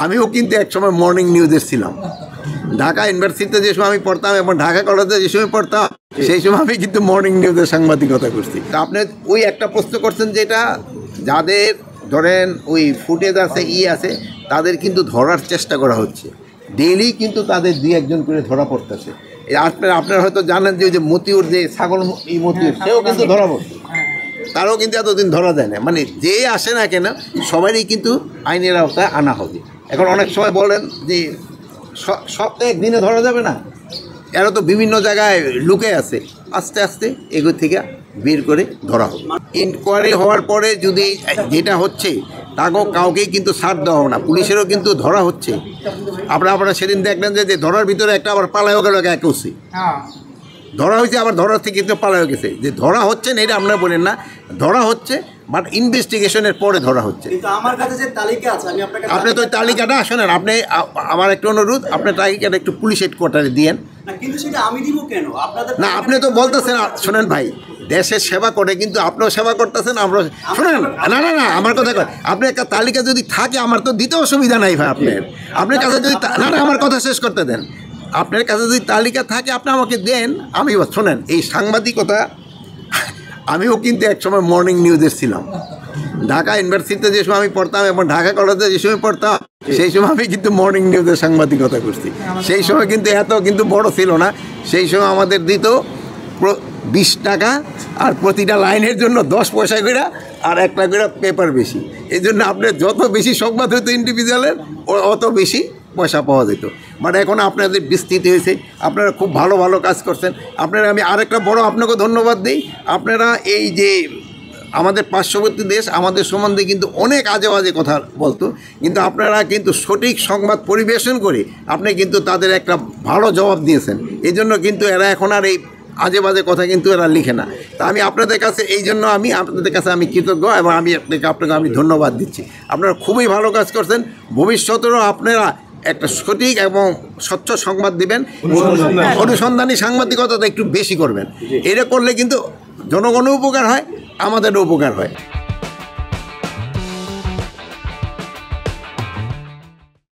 আমিও কিন্তু একসময় মর্নিং নিউজে ছিলাম। ঢাকা ইউনিভার্সিটিতে যে সময় আমি পড়তাম এবং ঢাকা কলেজে যে সময় পড়তাম সেই সময় আমি কিন্তু মর্নিং নিউজের সাংবাদিকতা করছি। তা আপনি ওই একটা প্রশ্ন করছেন যেটা যাদের ধরেন ওই ফুটেজ আছে আছে তাদের কিন্তু ধরার চেষ্টা করা হচ্ছে, ডেইলি কিন্তু তাদের দুই একজন করে ধরা পড়তেছে। আপনারা হয়তো জানেন যে মতিউর যে ছাগল মতিউর সেও কিন্তু ধরা পড়ছে, তারও কিন্তু এতদিন ধরা যায় না। মানে যে আসে না কেন সবারই কিন্তু আইনের আওতায় আনা হবে। এখন অনেক সময় বলেন যে সপ্তাহে একদিনে ধরা যাবে না, এরা তো বিভিন্ন জায়গায় লুকে আছে, আস্তে আস্তে এগুলো থেকে বের করে ধরা হবে। ইনকোয়ারি হওয়ার পরে যদি যেটা হচ্ছে তাকেও কাউকেই কিন্তু ছাড় দেওয়া হবে না, পুলিশেরও কিন্তু ধরা হচ্ছে। আপনারা সেদিন দেখলেন যে ধরার ভিতরে একটা আবার পালায়ও গেল, এক ওসি ধরা হয়েছে, আবার ধরার থেকে কিন্তু পালায়ও গেছে। যে ধরা হচ্ছে না এটা আপনারা বলেন না, ধরা হচ্ছে বাট ইনভেস্টিগেশনের পরে ধরা হচ্ছে। আমার কাছে যে তালিকা আছে আপনি তো তালিকাটা শোনেন, আপনি আমার একটা অনুরোধ, আপনার তালিকাটা একটু পুলিশ হেডকোয়ার্টারে দিয়েন। কিন্তু সেটা আমি দিব কেন? আপনাদের না, আপনি তো বলতেছেন, শোনেন ভাই, দেশের সেবা করে কিন্তু আপনিও সেবা করতেছেন, আমরা শোনেন। না আমার কথা কয়, আপনার একটা তালিকা যদি থাকে আমার তো দিতে অসুবিধা নাই ভাই। আপনার কাছে যদি না আমার কথা শেষ করতে দেন। আপনার কাছে যদি তালিকা থাকে আপনি আমাকে দেন, আমি শোনেন এই সাংবাদিকতা আমিও কিন্তু একসময় মর্নিং নিউজে ছিলাম। ঢাকা ইউনিভার্সিটিতে যে সময় আমি পড়তাম এবং ঢাকা কলেজে যে সময় পড়তাম সেই সময় আমি কিন্তু মর্নিং নিউজের সাংবাদিকতা করছি। সেই সময় কিন্তু এত কিন্তু বড় ছিল না, সেই সময় আমাদের দিত 20 টাকা আর প্রতিটা লাইনের জন্য 10 পয়সা করে আর একটা করে পেপার বেশি। এই জন্য আপনার যত বেশি সংবাদ হতো ইন্ডিভিজুয়ালের অত বেশি পয়সা পাওয়া যেত। বাট এখন আপনাদের বিস্তৃতি হয়েছে, আপনারা খুব ভালো ভালো কাজ করছেন। আপনারা আমি আরেকটা বড় আপনাকে ধন্যবাদ দিই, আপনারা এই যে আমাদের পার্শ্ববর্তী দেশ আমাদের সম্বন্ধে কিন্তু অনেক আজে বাজে কথা বলতো, কিন্তু আপনারা কিন্তু সঠিক সংবাদ পরিবেশন করে আপনি কিন্তু তাদের একটা ভালো জবাব দিয়েছেন। এই জন্য কিন্তু এরা এখন আর এই আজে বাজে কথা কিন্তু এরা লিখে না। তা আমি আপনাদের কাছে এই জন্য আপনাদের কাছে আমি কৃতজ্ঞ এবং আপনাকে আমি ধন্যবাদ দিচ্ছি। আপনারা খুবই ভালো কাজ করছেন। ভবিষ্যতেও আপনারা একটা সঠিক এবং স্বচ্ছ সংবাদ দিবেন, অনুসন্ধানী সাংবাদিকতা একটু বেশি করবেন। এটা করলে কিন্তু জনগণের উপকার হয়, আমাদেরও উপকার হয়।